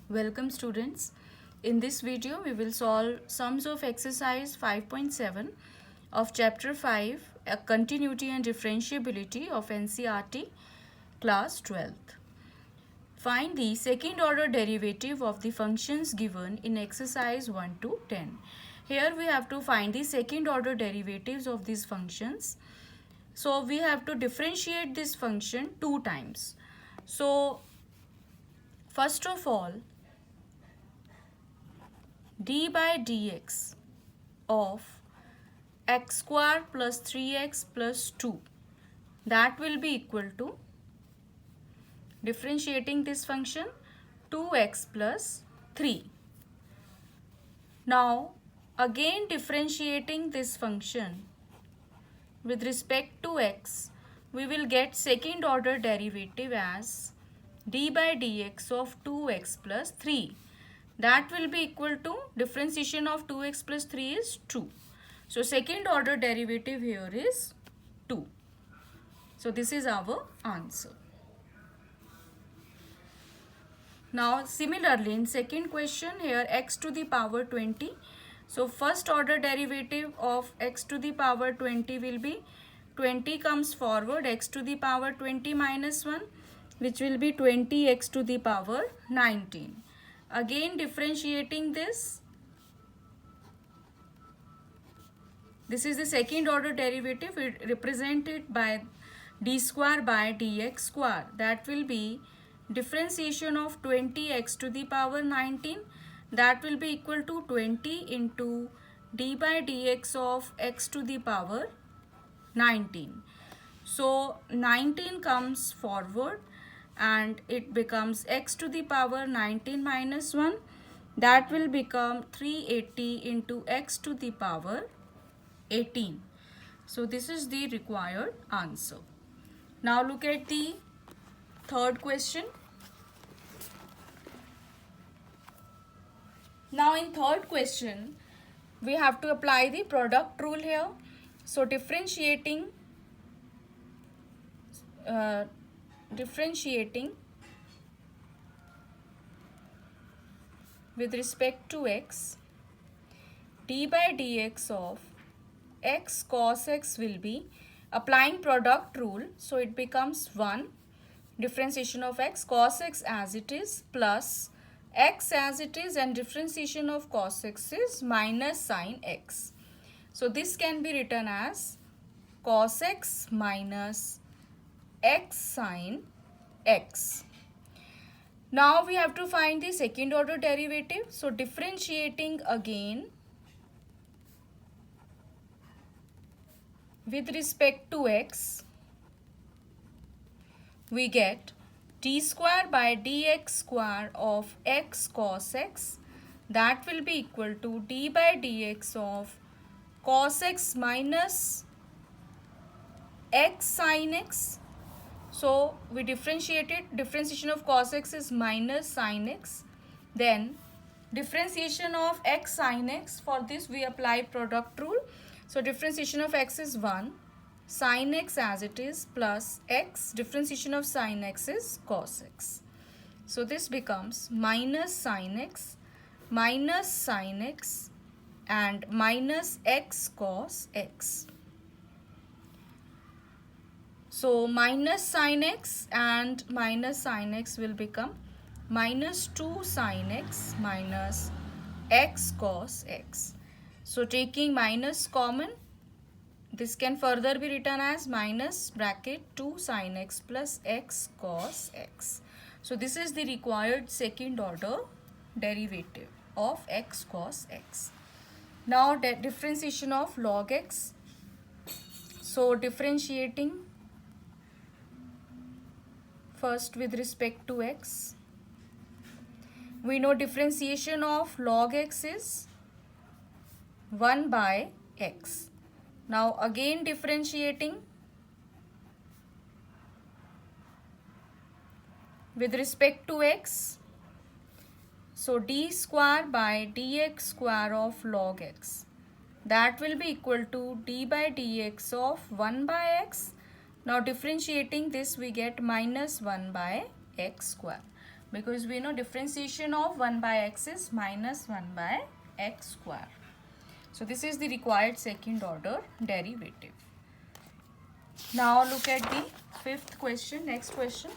Welcome students. In this video we will solve sums of exercise 5.7 of chapter 5 a continuity and differentiability of NCERT class 12th. Find the second order derivative of the functions given in exercise 1 to 10. Here we have to find the second order derivatives of these functions. So we have to differentiate this function two times. So first of all, d by dx of x square plus 3x plus 2, that will be equal to, differentiating this function, 2x plus 3. Now again differentiating this function with respect to x, we will get second order derivative as d by dx of 2x plus 3. That will be equal to, differentiation of 2x plus 3 is 2. So second order derivative here is 2. So this is our answer. Now similarly in second question, here x to the power 20. So first order derivative of x to the power 20 will be, 20 comes forward, x to the power 20 minus 1, which will be 20x to the power 19. Again differentiating this, this is the second order derivative, represented by d square by dx square. That will be differentiation of 20x to the power 19. That will be equal to 20 into d by dx of x to the power 19. So 19 comes forward and it becomes x to the power 19 minus 1. That will become 380 into x to the power 18. So this is the required answer. Now look at the third question. Now in third question, we have to apply the product rule here. So differentiating with respect to x, d by dx of x cos x will be, applying product rule, so it becomes 1, differentiation of x cos x as it is plus x as it is, and differentiation of cos x is minus sin x. So this can be written as cos x minus x sin x. Now we have to find the second order derivative. So differentiating again with respect to x, we get d square by dx square of x cos x. That will be equal to d by dx of cos x minus x sin x. So we differentiated, differentiation of cos x is minus sin x. Then differentiation of x sin x, for this we apply product rule. So differentiation of x is 1, sin x as it is, plus x, differentiation of sin x is cos x. So this becomes minus sin x and minus x cos x. So minus sin x and minus sin x will become minus 2 sin x minus x cos x. So taking minus common, this can further be written as minus bracket 2 sin x plus x cos x. So this is the required second order derivative of x cos x. Now differentiation of log x. So differentiating first with respect to x, we know differentiation of log x is 1 by x. Now again differentiating with respect to x, so d square by dx square of log x, that will be equal to d by dx of 1 by x. Now differentiating this, we get minus 1 by x square. because we know differentiation of 1 by x is minus 1 by x square. So this is the required second order derivative. Now look at the fifth question. Next question.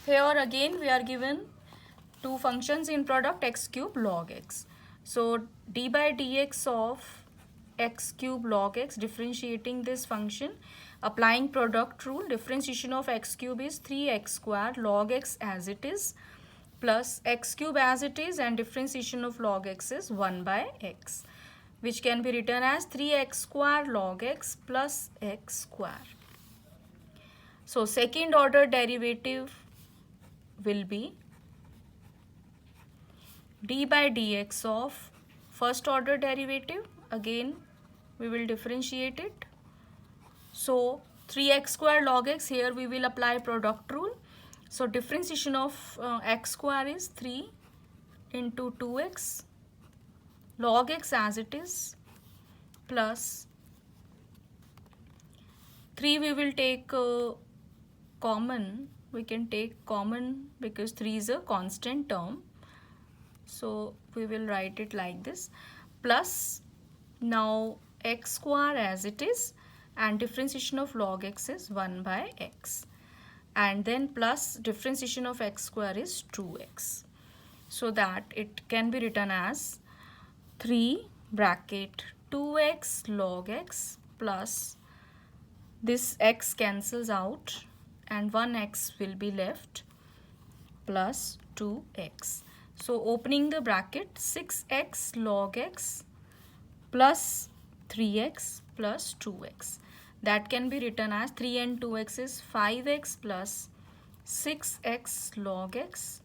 Here again we are given two functions in product x cube log x. So d by dx of x cube log x, differentiating this function, applying product rule, differentiation of x cube is 3x square log x as it is plus x cube as it is, and differentiation of log x is 1 by x, which can be written as 3x square log x plus x square. So second order derivative will be d by dx of first order derivative. Again we will differentiate it. So 3x square log x, here we will apply product rule. So differentiation of x square is 3 into 2x log x as it is plus 3 we will take common. We can take common because 3 is a constant term. So we will write it like this, plus now x square as it is, and differentiation of log x is 1 by x, and then plus differentiation of x square is 2x, so that it can be written as 3 bracket 2x log x plus this x cancels out and 1x will be left plus 2x. So opening the bracket, 6x log x plus 3x plus 2x. That can be written as 3 and 2x is 5x plus 6x log x,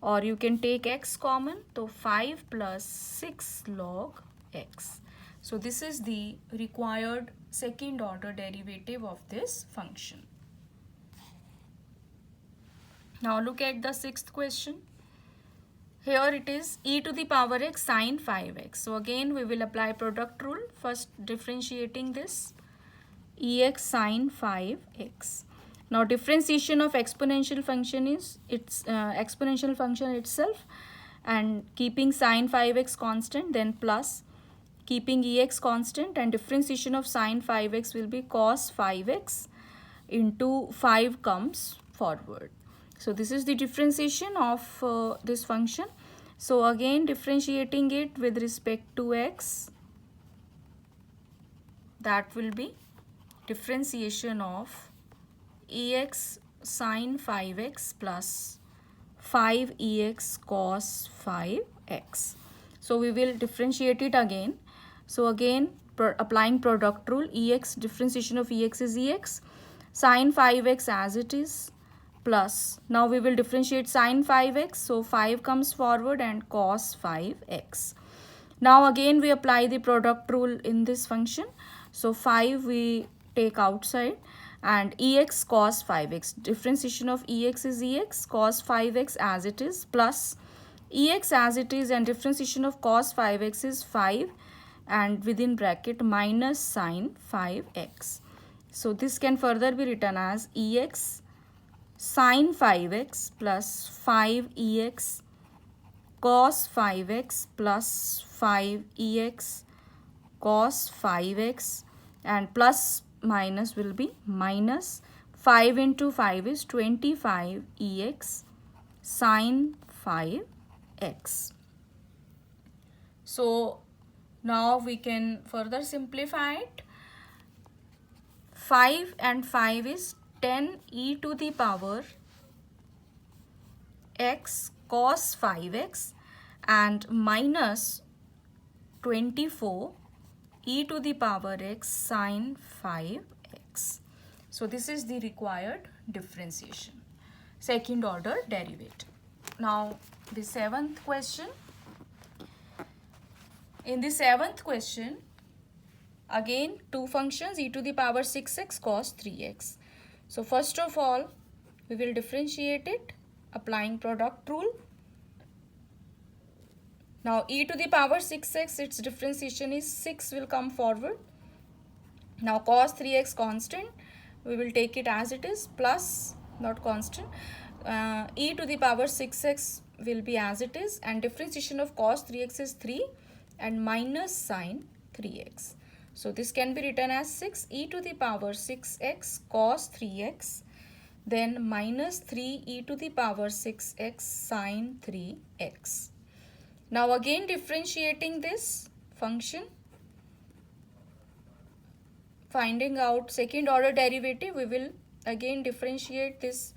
or you can take x common, so 5 plus 6 log x. So this is the required second order derivative of this function. Now look at the sixth question. Here it is e to the power x sine 5x. So again we will apply product rule, first differentiating this ex sine 5x. Now differentiation of exponential function is its exponential function itself, and keeping sine 5x constant, then plus keeping ex constant, and differentiation of sine 5x will be cos 5x into 5 comes forward. So this is the differentiation of this function. So again differentiating it with respect to x, that will be differentiation of ex sine 5x plus 5ex cos 5x. So we will differentiate it again. So again applying product rule, ex, differentiation of ex is ex, sine 5x as it is, plus now we will differentiate sine 5x, so 5 comes forward and cos 5x. Now again we apply the product rule in this function, so 5 we take outside, and ex cos 5x, differentiation of ex is ex, cos 5x as it is, plus ex as it is, and differentiation of cos 5x is 5, and within bracket minus sine 5x. So this can further be written as ex sine 5x plus 5ex cos 5x plus 5ex cos 5x, and plus minus will be minus 5 into 5 is 25ex sine 5x. So now we can further simplify it. 5 and 5 is 10 e to the power x cos 5x, and minus 24 e to the power x sine 5x. So this is the required differentiation, second order derivative. Now the seventh question. In the seventh question, again two functions e to the power 6x cos 3x. So first of all we will differentiate it applying product rule. Now e to the power 6x, its differentiation is 6 will come forward. Now cos 3x constant, we will take it as it is, plus not constant, e to the power 6x will be as it is, and differentiation of cos 3x is 3 and minus sin 3x. So this can be written as 6 e to the power 6x cos 3x, then minus 3 e to the power 6x sin 3x. Now again differentiating this function, finding out second order derivative, we will again differentiate this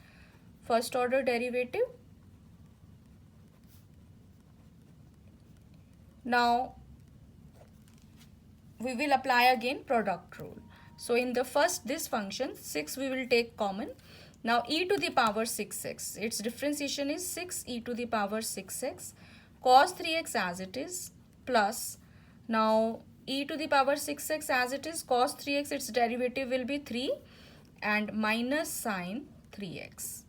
first order derivative. Now we will apply again product rule. So in the first this function 6 we will take common. Now e to the power 6x, its differentiation is 6 e to the power 6x cos 3x as it is, plus now e to the power 6x as it is, cos 3x, its derivative will be 3 and minus sin 3x.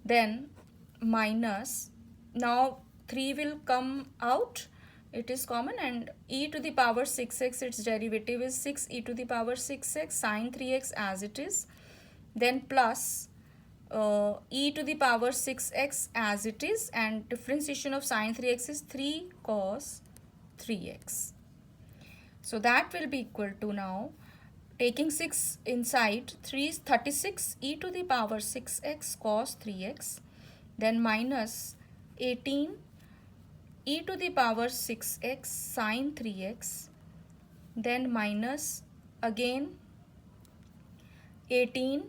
Then minus, now 3 will come out, it is common, and e to the power 6x, its derivative is 6 e to the power 6x sin 3x as it is, then plus e to the power 6x as it is, and differentiation of sin 3x is 3 cos 3x. So that will be equal to, now taking 6 inside, 3 is 36 e to the power 6x cos 3x, then minus 18 e to the power 6x sin 3x, then minus again 18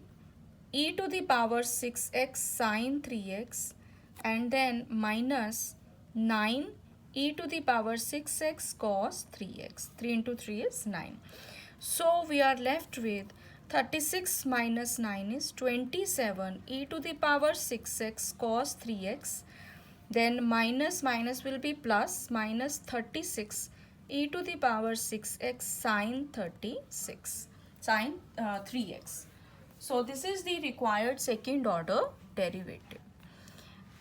e to the power 6x sin 3x, and then minus 9 e to the power 6x cos 3x. 3 into 3 is 9. So we are left with 36 minus 9 is 27 e to the power 6x cos 3x, then minus will be plus, minus 36 e to the power 6x sin 3x. So this is the required second order derivative.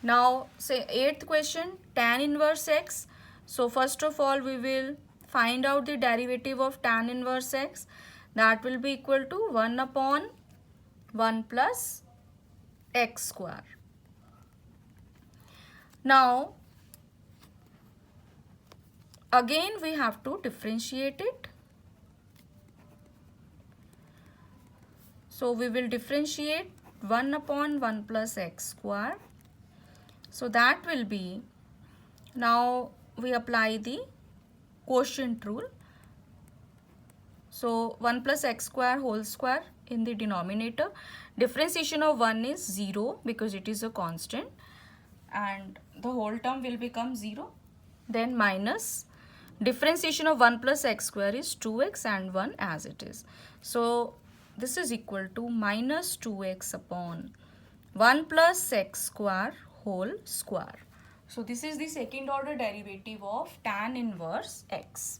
Now say 8th question, tan inverse x. So first of all we will find out the derivative of tan inverse x. That will be equal to 1 upon 1 plus x square. Now again we have to differentiate it. So we will differentiate 1 upon 1 plus x square. So that will be, now we apply the quotient rule. So 1 plus x square whole square in the denominator. Differentiation of 1 is 0 because it is a constant, and the whole term will become 0. Then minus, differentiation of 1 plus x square is 2x and 1 as it is. So this is equal to minus 2x upon 1 plus x square whole square. So this is the second order derivative of tan inverse x.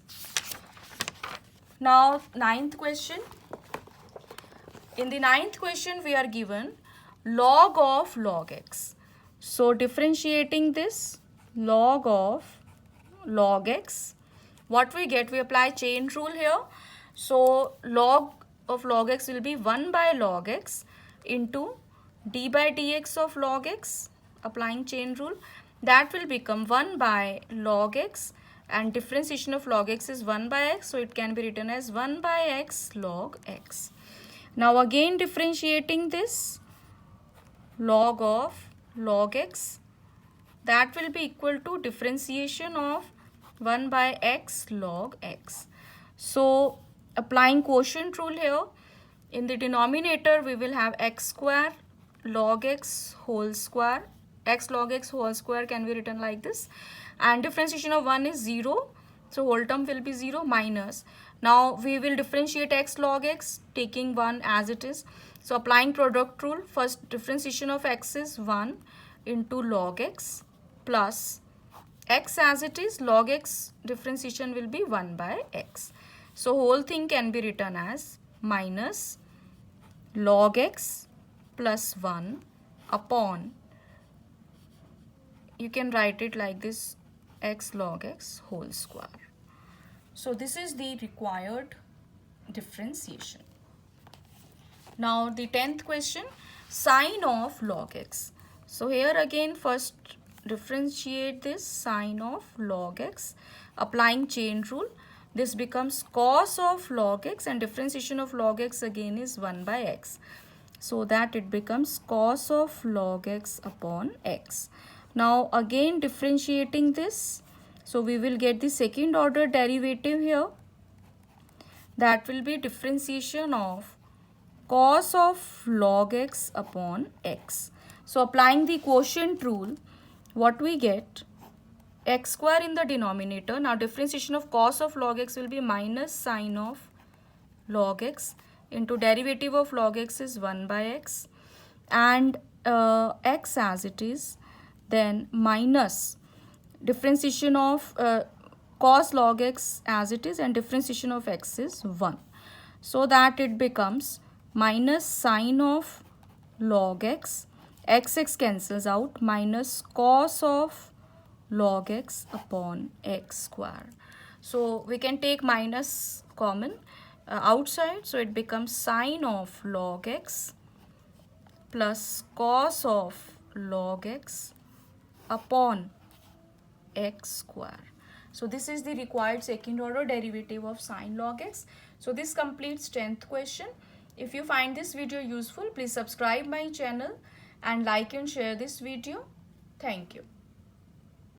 Now 9th question. In the 9th question we are given log of log x. So differentiating this log of log x, what we get, we apply chain rule here. So log of log x will be 1 by log x into d by dx of log x, applying chain rule. That will become 1 by log x, and differentiation of log x is 1 by x, so it can be written as 1 by x log x. Now again differentiating this log of log x, that will be equal to differentiation of 1 by x log x. So applying quotient rule here, in the denominator we will have x square log x whole square. X log x whole square can be written like this, and differentiation of 1 is 0, so whole term will be 0, minus. Now we will differentiate x log x taking 1 as it is. So applying product rule, first differentiation of x is 1 into log x plus x as it is, log x differentiation will be 1 by x. So whole thing can be written as minus log x plus 1 upon, you can write it like this, x log x whole square. So this is the required differentiation. Now the 10th question, sine of log x. So here again, first differentiate this sine of log x, applying chain rule. This becomes cos of log x, and differentiation of log x again is 1 by x. So that it becomes cos of log x upon x. Now again differentiating this, so we will get the second order derivative here. That will be differentiation of cos of log x upon x. So applying the quotient rule, what we get? X square in the denominator. Now differentiation of cos of log x will be minus sine of log x into derivative of log x is 1 by x, and x as it is, then minus differentiation of cos log x as it is, and differentiation of x is 1. So that it becomes minus sine of log x, x cancels out, minus cos of log x upon x square. So we can take minus common outside, so it becomes sine of log x plus cos of log x upon x square. So this is the required second order derivative of sine log x. So this completes 10th question. If you find this video useful, please subscribe my channel and like and share this video. Thank you.